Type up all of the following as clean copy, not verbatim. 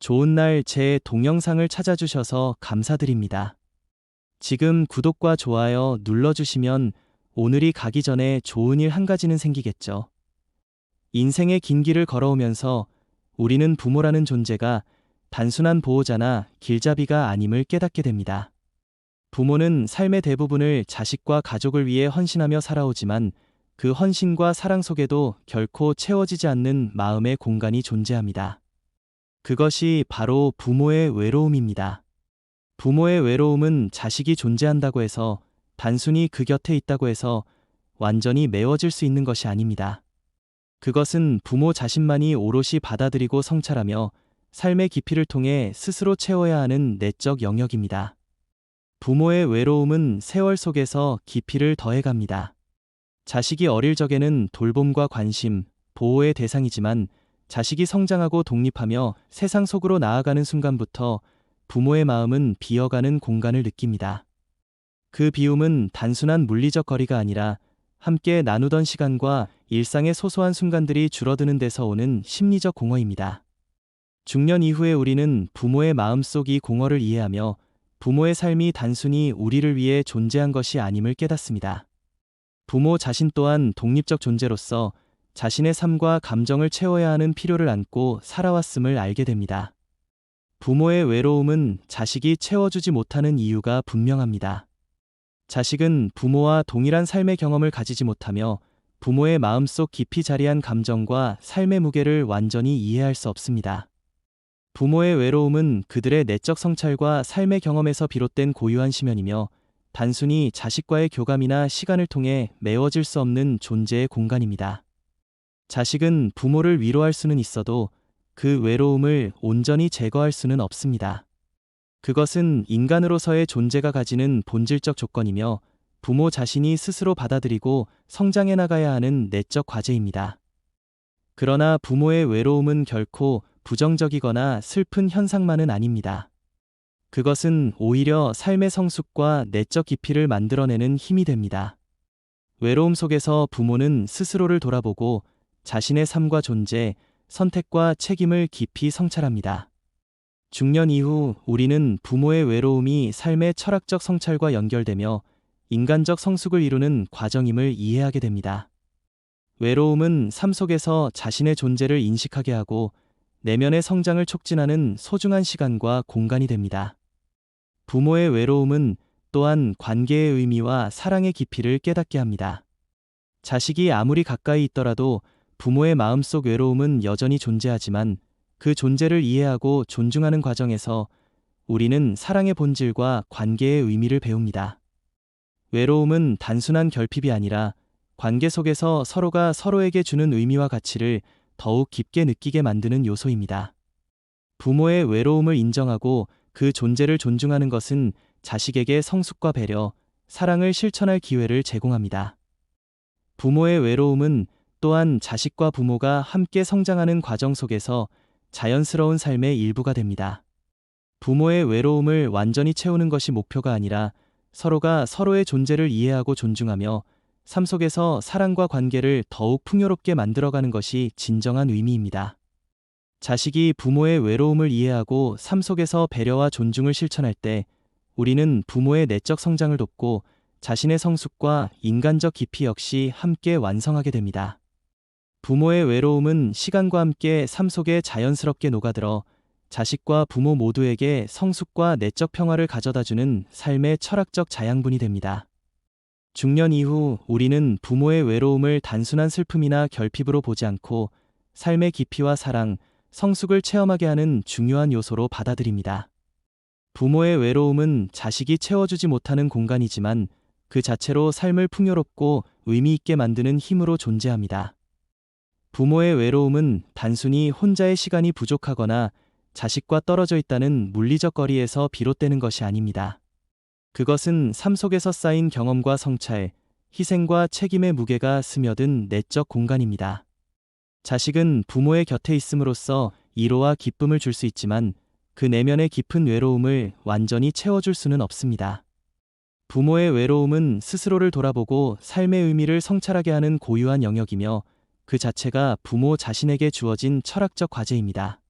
좋은 날 제 동영상을 찾아주셔서 감사드립니다. 지금 구독과 좋아요 눌러주시면 오늘이 가기 전에 좋은 일 한 가지는 생기겠죠. 인생의 긴 길을 걸어오면서 우리는 부모라는 존재가 단순한 보호자나 길잡이가 아님을 깨닫게 됩니다. 부모는 삶의 대부분을 자식과 가족을 위해 헌신하며 살아오지만 그 헌신과 사랑 속에도 결코 채워지지 않는 마음의 공간이 존재합니다. 그것이 바로 부모의 외로움입니다. 부모의 외로움은 자식이 존재한다고 해서, 단순히 그 곁에 있다고 해서 완전히 메워질 수 있는 것이 아닙니다. 그것은 부모 자신만이 오롯이 받아들이고 성찰하며 삶의 깊이를 통해 스스로 채워야 하는 내적 영역입니다. 부모의 외로움은 세월 속에서 깊이를 더해갑니다. 자식이 어릴 적에는 돌봄과 관심, 보호의 대상이지만 자식이 성장하고 독립하며 세상 속으로 나아가는 순간부터 부모의 마음은 비어가는 공간을 느낍니다. 그 비움은 단순한 물리적 거리가 아니라 함께 나누던 시간과 일상의 소소한 순간들이 줄어드는 데서 오는 심리적 공허입니다. 중년 이후에 우리는 부모의 마음속 이 공허를 이해하며 부모의 삶이 단순히 우리를 위해 존재한 것이 아님을 깨닫습니다. 부모 자신 또한 독립적 존재로서 자신의 삶과 감정을 채워야 하는 필요를 안고 살아왔음을 알게 됩니다. 부모의 외로움은 자식이 채워주지 못하는 이유가 분명합니다. 자식은 부모와 동일한 삶의 경험을 가지지 못하며 부모의 마음속 깊이 자리한 감정과 삶의 무게를 완전히 이해할 수 없습니다. 부모의 외로움은 그들의 내적 성찰과 삶의 경험에서 비롯된 고유한 심연이며 단순히 자식과의 교감이나 시간을 통해 메워질 수 없는 존재의 공간입니다. 자식은 부모를 위로할 수는 있어도 그 외로움을 온전히 제거할 수는 없습니다. 그것은 인간으로서의 존재가 가지는 본질적 조건이며 부모 자신이 스스로 받아들이고 성장해 나가야 하는 내적 과제입니다. 그러나 부모의 외로움은 결코 부정적이거나 슬픈 현상만은 아닙니다. 그것은 오히려 삶의 성숙과 내적 깊이를 만들어내는 힘이 됩니다. 외로움 속에서 부모는 스스로를 돌아보고 자신의 삶과 존재, 선택과 책임을 깊이 성찰합니다. 중년 이후 우리는 부모의 외로움이 삶의 철학적 성찰과 연결되며 인간적 성숙을 이루는 과정임을 이해하게 됩니다. 외로움은 삶 속에서 자신의 존재를 인식하게 하고 내면의 성장을 촉진하는 소중한 시간과 공간이 됩니다. 부모의 외로움은 또한 관계의 의미와 사랑의 깊이를 깨닫게 합니다. 자식이 아무리 가까이 있더라도 부모의 마음속 외로움은 여전히 존재하지만 그 존재를 이해하고 존중하는 과정에서 우리는 사랑의 본질과 관계의 의미를 배웁니다. 외로움은 단순한 결핍이 아니라 관계 속에서 서로가 서로에게 주는 의미와 가치를 더욱 깊게 느끼게 만드는 요소입니다. 부모의 외로움을 인정하고 그 존재를 존중하는 것은 자식에게 성숙과 배려, 사랑을 실천할 기회를 제공합니다. 부모의 외로움은 또한 자식과 부모가 함께 성장하는 과정 속에서 자연스러운 삶의 일부가 됩니다. 부모의 외로움을 완전히 채우는 것이 목표가 아니라 서로가 서로의 존재를 이해하고 존중하며 삶 속에서 사랑과 관계를 더욱 풍요롭게 만들어가는 것이 진정한 의미입니다. 자식이 부모의 외로움을 이해하고 삶 속에서 배려와 존중을 실천할 때 우리는 부모의 내적 성장을 돕고 자신의 성숙과 인간적 깊이 역시 함께 완성하게 됩니다. 부모의 외로움은 시간과 함께 삶 속에 자연스럽게 녹아들어 자식과 부모 모두에게 성숙과 내적 평화를 가져다주는 삶의 철학적 자양분이 됩니다. 중년 이후 우리는 부모의 외로움을 단순한 슬픔이나 결핍으로 보지 않고 삶의 깊이와 사랑, 성숙을 체험하게 하는 중요한 요소로 받아들입니다. 부모의 외로움은 자식이 채워주지 못하는 공간이지만 그 자체로 삶을 풍요롭고 의미 있게 만드는 힘으로 존재합니다. 부모의 외로움은 단순히 혼자의 시간이 부족하거나 자식과 떨어져 있다는 물리적 거리에서 비롯되는 것이 아닙니다. 그것은 삶 속에서 쌓인 경험과 성찰, 희생과 책임의 무게가 스며든 내적 공간입니다. 자식은 부모의 곁에 있음으로써 위로와 기쁨을 줄 수 있지만 그 내면의 깊은 외로움을 완전히 채워줄 수는 없습니다. 부모의 외로움은 스스로를 돌아보고 삶의 의미를 성찰하게 하는 고유한 영역이며 그 자체가 부모 자신에게 주어진 철학적 과제입니다.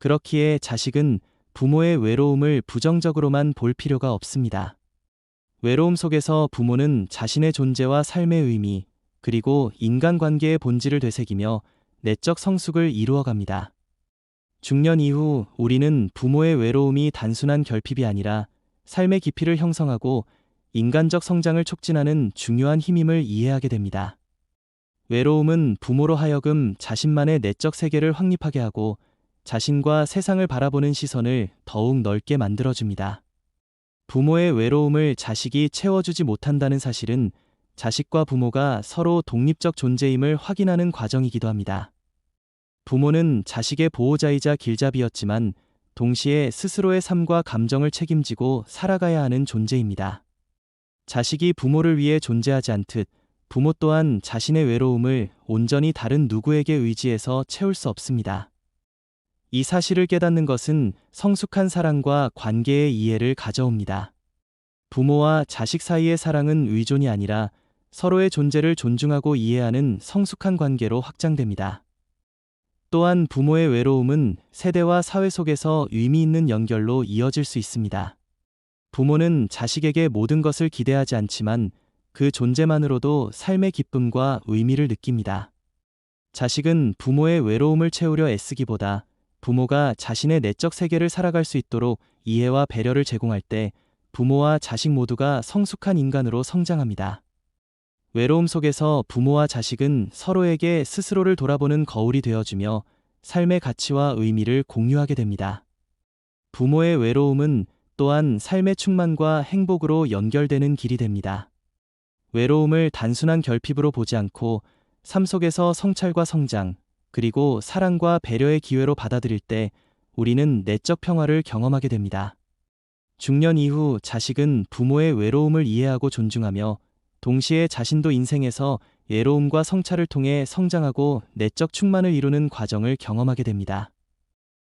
그렇기에 자식은 부모의 외로움을 부정적으로만 볼 필요가 없습니다. 외로움 속에서 부모는 자신의 존재와 삶의 의미, 그리고 인간관계의 본질을 되새기며 내적 성숙을 이루어갑니다. 중년 이후 우리는 부모의 외로움이 단순한 결핍이 아니라 삶의 깊이를 형성하고 인간적 성장을 촉진하는 중요한 힘임을 이해하게 됩니다. 외로움은 부모로 하여금 자신만의 내적 세계를 확립하게 하고 자신과 세상을 바라보는 시선을 더욱 넓게 만들어줍니다. 부모의 외로움을 자식이 채워주지 못한다는 사실은 자식과 부모가 서로 독립적 존재임을 확인하는 과정이기도 합니다. 부모는 자식의 보호자이자 길잡이였지만 동시에 스스로의 삶과 감정을 책임지고 살아가야 하는 존재입니다. 자식이 부모를 위해 존재하지 않듯 부모 또한 자신의 외로움을 온전히 다른 누구에게 의지해서 채울 수 없습니다. 이 사실을 깨닫는 것은 성숙한 사랑과 관계의 이해를 가져옵니다. 부모와 자식 사이의 사랑은 의존이 아니라 서로의 존재를 존중하고 이해하는 성숙한 관계로 확장됩니다. 또한 부모의 외로움은 세대와 사회 속에서 의미 있는 연결로 이어질 수 있습니다. 부모는 자식에게 모든 것을 기대하지 않지만 그 존재만으로도 삶의 기쁨과 의미를 느낍니다. 자식은 부모의 외로움을 채우려 애쓰기보다 부모가 자신의 내적 세계를 살아갈 수 있도록 이해와 배려를 제공할 때 부모와 자식 모두가 성숙한 인간으로 성장합니다. 외로움 속에서 부모와 자식은 서로에게 스스로를 돌아보는 거울이 되어주며 삶의 가치와 의미를 공유하게 됩니다. 부모의 외로움은 또한 삶의 충만과 행복으로 연결되는 길이 됩니다. 외로움을 단순한 결핍으로 보지 않고 삶 속에서 성찰과 성장, 그리고 사랑과 배려의 기회로 받아들일 때 우리는 내적 평화를 경험하게 됩니다. 중년 이후 자식은 부모의 외로움을 이해하고 존중하며 동시에 자신도 인생에서 외로움과 성찰을 통해 성장하고 내적 충만을 이루는 과정을 경험하게 됩니다.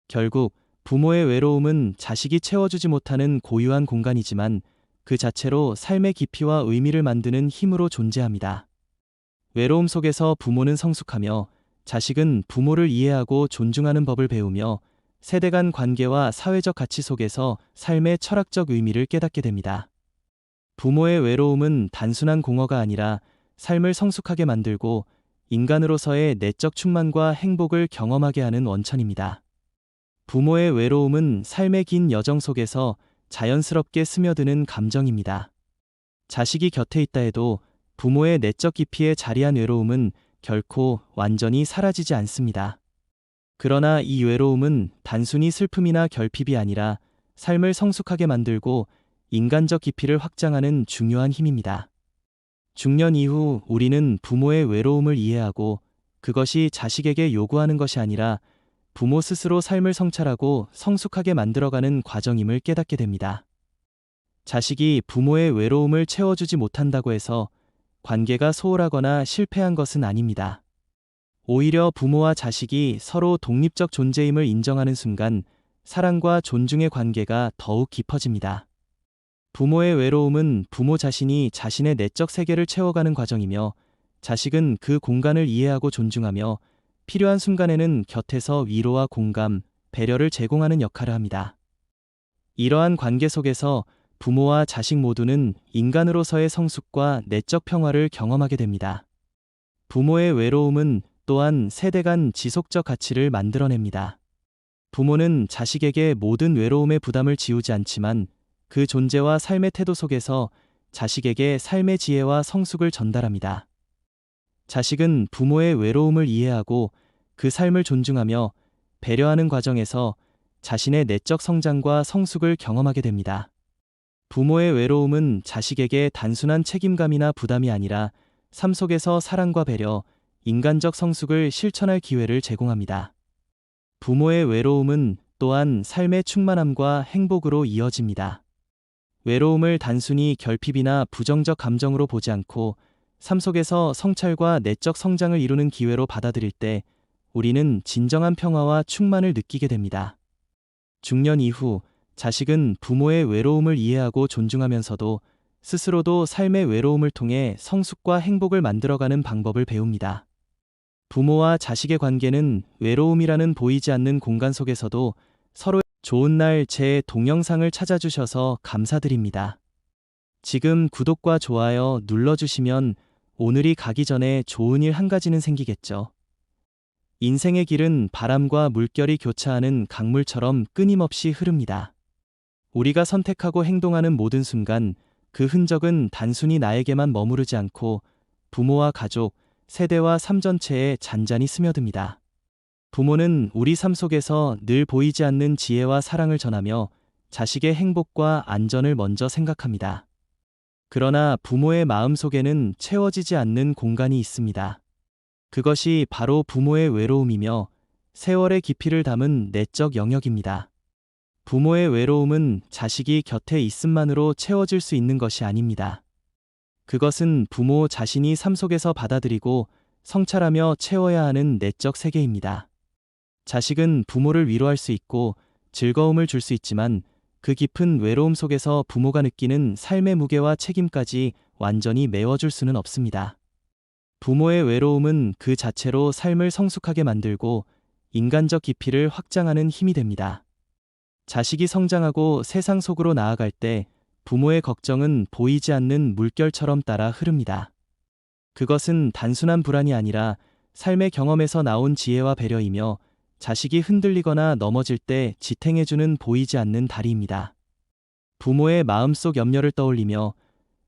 결국 부모의 외로움은 자식이 채워주지 못하는 고유한 공간이지만 그 자체로 삶의 깊이와 의미를 만드는 힘으로 존재합니다. 외로움 속에서 부모는 성숙하며 자식은 부모를 이해하고 존중하는 법을 배우며 세대 간 관계와 사회적 가치 속에서 삶의 철학적 의미를 깨닫게 됩니다. 부모의 외로움은 단순한 공허가 아니라 삶을 성숙하게 만들고 인간으로서의 내적 충만과 행복을 경험하게 하는 원천입니다. 부모의 외로움은 삶의 긴 여정 속에서 자연스럽게 스며드는 감정입니다. 자식이 곁에 있다 해도 부모의 내적 깊이에 자리한 외로움은 결코 완전히 사라지지 않습니다. 그러나 이 외로움은 단순히 슬픔이나 결핍이 아니라 삶을 성숙하게 만들고 인간적 깊이를 확장하는 중요한 힘입니다. 중년 이후 우리는 부모의 외로움을 이해하고 그것이 자식에게 요구하는 것이 아니라 부모 스스로 삶을 성찰하고 성숙하게 만들어가는 과정임을 깨닫게 됩니다. 자식이 부모의 외로움을 채워주지 못한다고 해서 관계가 소홀하거나 실패한 것은 아닙니다. 오히려 부모와 자식이 서로 독립적 존재임을 인정하는 순간 사랑과 존중의 관계가 더욱 깊어집니다. 부모의 외로움은 부모 자신이 자신의 내적 세계를 채워가는 과정이며 자식은 그 공간을 이해하고 존중하며 필요한 순간에는 곁에서 위로와 공감, 배려를 제공하는 역할을 합니다. 이러한 관계 속에서 부모와 자식 모두는 인간으로서의 성숙과 내적 평화를 경험하게 됩니다. 부모의 외로움은 또한 세대 간 지속적 가치를 만들어냅니다. 부모는 자식에게 모든 외로움의 부담을 지우지 않지만 그 존재와 삶의 태도 속에서 자식에게 삶의 지혜와 성숙을 전달합니다. 자식은 부모의 외로움을 이해하고 그 삶을 존중하며 배려하는 과정에서 자신의 내적 성장과 성숙을 경험하게 됩니다. 부모의 외로움은 자식에게 단순한 책임감이나 부담이 아니라 삶 속에서 사랑과 배려, 인간적 성숙을 실천할 기회를 제공합니다. 부모의 외로움은 또한 삶의 충만함과 행복으로 이어집니다. 외로움을 단순히 결핍이나 부정적 감정으로 보지 않고 삶 속에서 성찰과 내적 성장을 이루는 기회로 받아들일 때 우리는 진정한 평화와 충만을 느끼게 됩니다. 중년 이후 자식은 부모의 외로움을 이해하고 존중하면서도 스스로도 삶의 외로움을 통해 성숙과 행복을 만들어가는 방법을 배웁니다. 부모와 자식의 관계는 외로움이라는 보이지 않는 공간 속에서도 서로의 좋은 날 제 동영상을 찾아주셔서 감사드립니다. 지금 구독과 좋아요 눌러주시면 오늘이 가기 전에 좋은 일 한 가지는 생기겠죠. 인생의 길은 바람과 물결이 교차하는 강물처럼 끊임없이 흐릅니다. 우리가 선택하고 행동하는 모든 순간 그 흔적은 단순히 나에게만 머무르지 않고 부모와 가족, 세대와 삶 전체에 잔잔히 스며듭니다. 부모는 우리 삶 속에서 늘 보이지 않는 지혜와 사랑을 전하며 자식의 행복과 안전을 먼저 생각합니다. 그러나 부모의 마음 속에는 채워지지 않는 공간이 있습니다. 그것이 바로 부모의 외로움이며 세월의 깊이를 담은 내적 영역입니다. 부모의 외로움은 자식이 곁에 있음만으로 채워질 수 있는 것이 아닙니다. 그것은 부모 자신이 삶 속에서 받아들이고 성찰하며 채워야 하는 내적 세계입니다. 자식은 부모를 위로할 수 있고 즐거움을 줄 수 있지만 그 깊은 외로움 속에서 부모가 느끼는 삶의 무게와 책임까지 완전히 메워줄 수는 없습니다. 부모의 외로움은 그 자체로 삶을 성숙하게 만들고 인간적 깊이를 확장하는 힘이 됩니다. 자식이 성장하고 세상 속으로 나아갈 때 부모의 걱정은 보이지 않는 물결처럼 따라 흐릅니다. 그것은 단순한 불안이 아니라 삶의 경험에서 나온 지혜와 배려이며 자식이 흔들리거나 넘어질 때 지탱해주는 보이지 않는 다리입니다. 부모의 마음속 염려를 떠올리며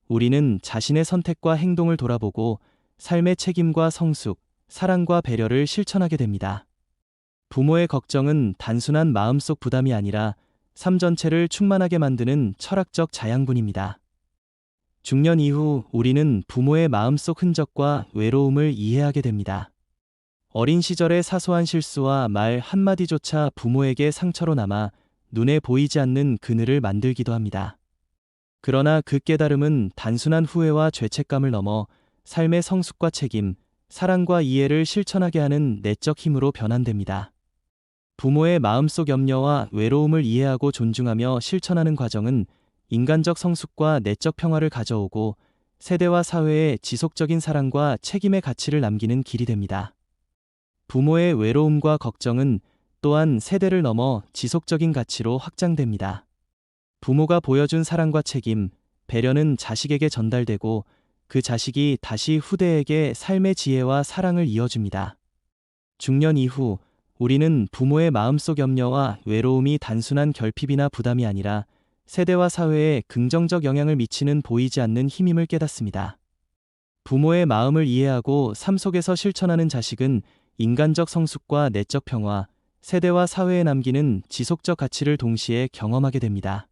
우리는 자신의 선택과 행동을 돌아보고 삶의 책임과 성숙, 사랑과 배려를 실천하게 됩니다. 부모의 걱정은 단순한 마음속 부담이 아니라 삶 전체를 충만하게 만드는 철학적 자양분입니다. 중년 이후 우리는 부모의 마음속 흔적과 외로움을 이해하게 됩니다. 어린 시절의 사소한 실수와 말 한마디조차 부모에게 상처로 남아 눈에 보이지 않는 그늘을 만들기도 합니다. 그러나 그 깨달음은 단순한 후회와 죄책감을 넘어 삶의 성숙과 책임, 사랑과 이해를 실천하게 하는 내적 힘으로 변환됩니다. 부모의 마음속 염려와 외로움을 이해하고 존중하며 실천하는 과정은 인간적 성숙과 내적 평화를 가져오고 세대와 사회에 지속적인 사랑과 책임의 가치를 남기는 길이 됩니다. 부모의 외로움과 걱정은 또한 세대를 넘어 지속적인 가치로 확장됩니다. 부모가 보여준 사랑과 책임, 배려는 자식에게 전달되고 그 자식이 다시 후대에게 삶의 지혜와 사랑을 이어줍니다. 중년 이후 우리는 부모의 마음속 염려와 외로움이 단순한 결핍이나 부담이 아니라 세대와 사회에 긍정적 영향을 미치는 보이지 않는 힘임을 깨닫습니다. 부모의 마음을 이해하고 삶 속에서 실천하는 자식은 인간적 성숙과 내적 평화, 세대와 사회에 남기는 지속적 가치를 동시에 경험하게 됩니다.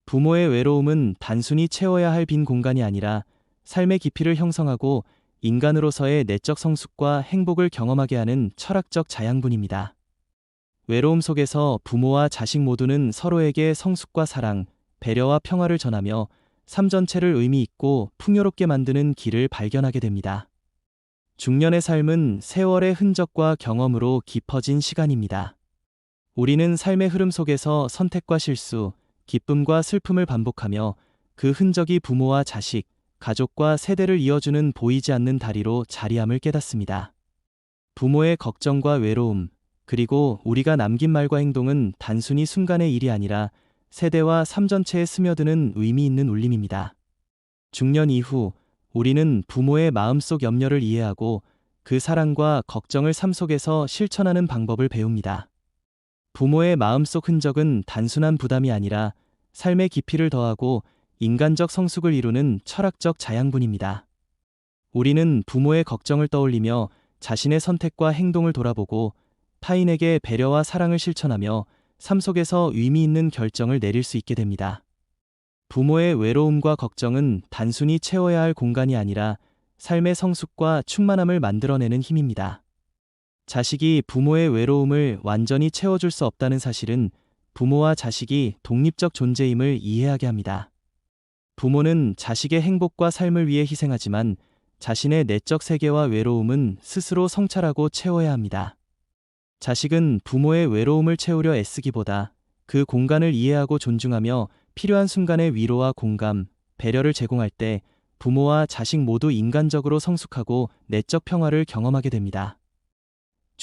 부모의 외로움은 단순히 채워야 할 빈 공간이 아니라 삶의 깊이를 형성하고 인간으로서의 내적 성숙과 행복을 경험하게 하는 철학적 자양분입니다. 외로움 속에서 부모와 자식 모두는 서로에게 성숙과 사랑, 배려와 평화를 전하며 삶 전체를 의미 있고 풍요롭게 만드는 길을 발견하게 됩니다. 중년의 삶은 세월의 흔적과 경험으로 깊어진 시간입니다. 우리는 삶의 흐름 속에서 선택과 실수, 기쁨과 슬픔을 반복하며 그 흔적이 부모와 자식, 가족과 세대를 이어주는 보이지 않는 다리로 자리함을 깨닫습니다. 부모의 걱정과 외로움, 그리고 우리가 남긴 말과 행동은 단순히 순간의 일이 아니라 세대와 삶 전체에 스며드는 의미 있는 울림입니다. 중년 이후 우리는 부모의 마음속 염려를 이해하고 그 사랑과 걱정을 삶 속에서 실천하는 방법을 배웁니다. 부모의 마음속 흔적은 단순한 부담이 아니라 삶의 깊이를 더하고 인간적 성숙을 이루는 철학적 자양분입니다. 우리는 부모의 걱정을 떠올리며 자신의 선택과 행동을 돌아보고 타인에게 배려와 사랑을 실천하며 삶 속에서 의미 있는 결정을 내릴 수 있게 됩니다. 부모의 외로움과 걱정은 단순히 채워야 할 공간이 아니라 삶의 성숙과 충만함을 만들어내는 힘입니다. 자식이 부모의 외로움을 완전히 채워줄 수 없다는 사실은 부모와 자식이 독립적 존재임을 이해하게 합니다. 부모는 자식의 행복과 삶을 위해 희생하지만 자신의 내적 세계와 외로움은 스스로 성찰하고 채워야 합니다. 자식은 부모의 외로움을 채우려 애쓰기보다 그 공간을 이해하고 존중하며 필요한 순간에 위로와 공감, 배려를 제공할 때 부모와 자식 모두 인간적으로 성숙하고 내적 평화를 경험하게 됩니다.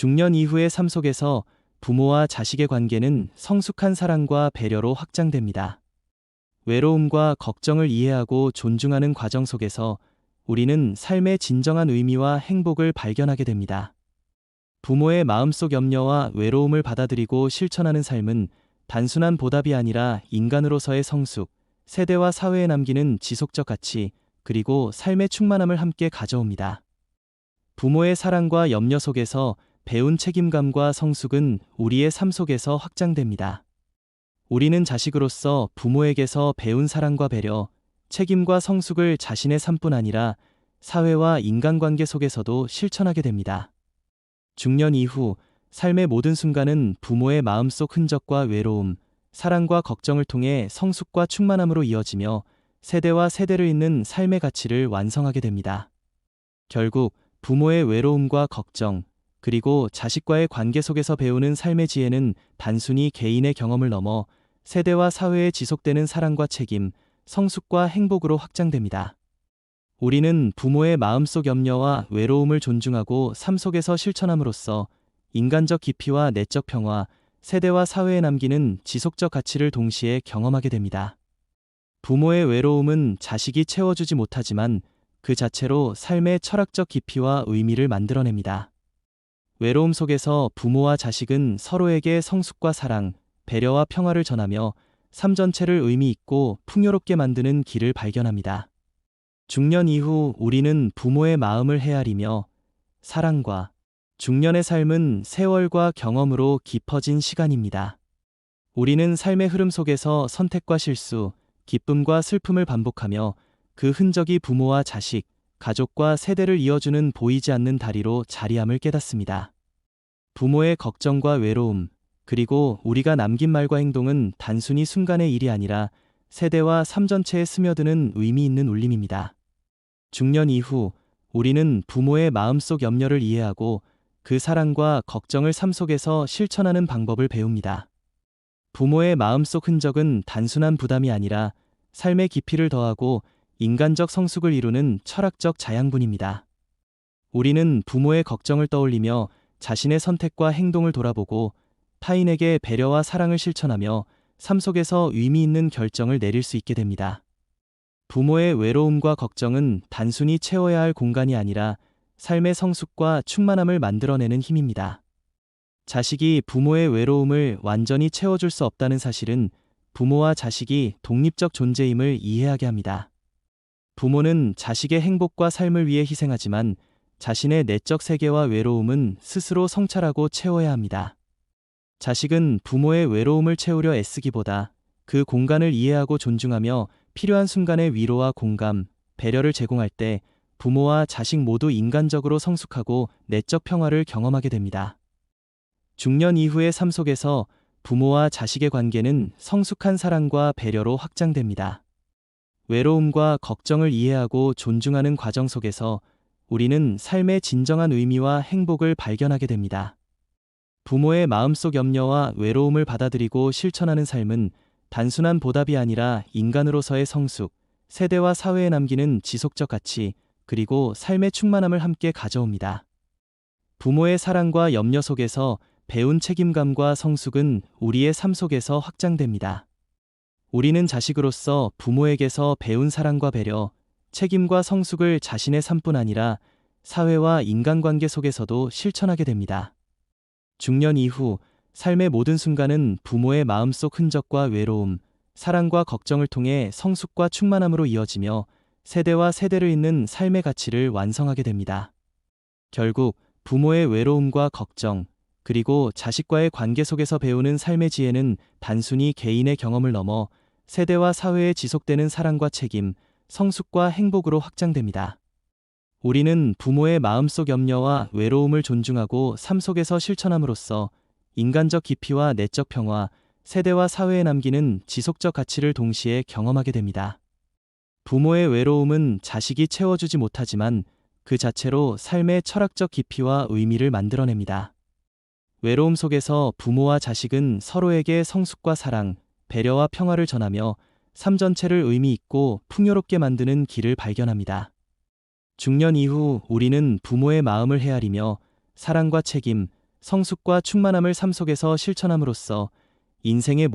중년 이후의 삶 속에서 부모와 자식의 관계는 성숙한 사랑과 배려로 확장됩니다. 외로움과 걱정을 이해하고 존중하는 과정 속에서 우리는 삶의 진정한 의미와 행복을 발견하게 됩니다. 부모의 마음속 염려와 외로움을 받아들이고 실천하는 삶은 단순한 보답이 아니라 인간으로서의 성숙, 세대와 사회에 남기는 지속적 가치, 그리고 삶의 충만함을 함께 가져옵니다. 부모의 사랑과 염려 속에서 배운 책임감과 성숙은 우리의 삶 속에서 확장됩니다. 우리는 자식으로서 부모에게서 배운 사랑과 배려, 책임과 성숙을 자신의 삶뿐 아니라 사회와 인간관계 속에서도 실천하게 됩니다. 중년 이후 삶의 모든 순간은 부모의 마음속 흔적과 외로움, 사랑과 걱정을 통해 성숙과 충만함으로 이어지며 세대와 세대를 잇는 삶의 가치를 완성하게 됩니다. 결국 부모의 외로움과 걱정, 그리고 자식과의 관계 속에서 배우는 삶의 지혜는 단순히 개인의 경험을 넘어 세대와 사회에 지속되는 사랑과 책임, 성숙과 행복으로 확장됩니다. 우리는 부모의 마음속 염려와 외로움을 존중하고 삶 속에서 실천함으로써 인간적 깊이와 내적 평화, 세대와 사회에 남기는 지속적 가치를 동시에 경험하게 됩니다. 부모의 외로움은 자식이 채워주지 못하지만 그 자체로 삶의 철학적 깊이와 의미를 만들어냅니다. 외로움 속에서 부모와 자식은 서로에게 성숙과 사랑, 배려와 평화를 전하며 삶 전체를 의미 있고 풍요롭게 만드는 길을 발견합니다. 중년 이후 우리는 부모의 마음을 헤아리며 사랑과 중년의 삶은 세월과 경험으로 깊어진 시간입니다. 우리는 삶의 흐름 속에서 선택과 실수, 기쁨과 슬픔을 반복하며 그 흔적이 부모와 자식, 가족과 세대를 이어주는 보이지 않는 다리로 자리함을 깨닫습니다. 부모의 걱정과 외로움, 그리고 우리가 남긴 말과 행동은 단순히 순간의 일이 아니라 세대와 삶 전체에 스며드는 의미 있는 울림입니다. 중년 이후 우리는 부모의 마음속 염려를 이해하고 그 사랑과 걱정을 삶 속에서 실천하는 방법을 배웁니다. 부모의 마음속 흔적은 단순한 부담이 아니라 삶의 깊이를 더하고 인간적 성숙을 이루는 철학적 자양분입니다. 우리는 부모의 걱정을 떠올리며 자신의 선택과 행동을 돌아보고 타인에게 배려와 사랑을 실천하며 삶 속에서 의미 있는 결정을 내릴 수 있게 됩니다. 부모의 외로움과 걱정은 단순히 채워야 할 공간이 아니라 삶의 성숙과 충만함을 만들어내는 힘입니다. 자식이 부모의 외로움을 완전히 채워줄 수 없다는 사실은 부모와 자식이 독립적 존재임을 이해하게 합니다. 부모는 자식의 행복과 삶을 위해 희생하지만 자신의 내적 세계와 외로움은 스스로 성찰하고 채워야 합니다. 자식은 부모의 외로움을 채우려 애쓰기보다 그 공간을 이해하고 존중하며 필요한 순간의 위로와 공감, 배려를 제공할 때 부모와 자식 모두 인간적으로 성숙하고 내적 평화를 경험하게 됩니다. 중년 이후의 삶 속에서 부모와 자식의 관계는 성숙한 사랑과 배려로 확장됩니다. 외로움과 걱정을 이해하고 존중하는 과정 속에서 우리는 삶의 진정한 의미와 행복을 발견하게 됩니다. 부모의 마음속 염려와 외로움을 받아들이고 실천하는 삶은 단순한 보답이 아니라 인간으로서의 성숙, 세대와 사회에 남기는 지속적 가치, 그리고 삶의 충만함을 함께 가져옵니다. 부모의 사랑과 염려 속에서 배운 책임감과 성숙은 우리의 삶 속에서 확장됩니다. 우리는 자식으로서 부모에게서 배운 사랑과 배려, 책임과 성숙을 자신의 삶뿐 아니라 사회와 인간관계 속에서도 실천하게 됩니다. 중년 이후 삶의 모든 순간은 부모의 마음속 흔적과 외로움, 사랑과 걱정을 통해 성숙과 충만함으로 이어지며 세대와 세대를 잇는 삶의 가치를 완성하게 됩니다. 결국 부모의 외로움과 걱정, 그리고 자식과의 관계 속에서 배우는 삶의 지혜는 단순히 개인의 경험을 넘어 세대와 사회에 지속되는 사랑과 책임, 성숙과 행복으로 확장됩니다. 우리는 부모의 마음속 염려와 외로움을 존중하고 삶 속에서 실천함으로써 인간적 깊이와 내적 평화, 세대와 사회에 남기는 지속적 가치를 동시에 경험하게 됩니다. 부모의 외로움은 자식이 채워주지 못하지만 그 자체로 삶의 철학적 깊이와 의미를 만들어냅니다. 외로움 속에서 부모와 자식은 서로에게 성숙과 사랑, 배려와 평화를 전하며 삶 전체를 의미 있고 풍요롭게 만드는 길을 발견합니다. 중년 이후 우리는 부모의 마음을 헤아리며 사랑과 책임, 성숙과 충만함을 삶 속에서 실천함으로써 인생의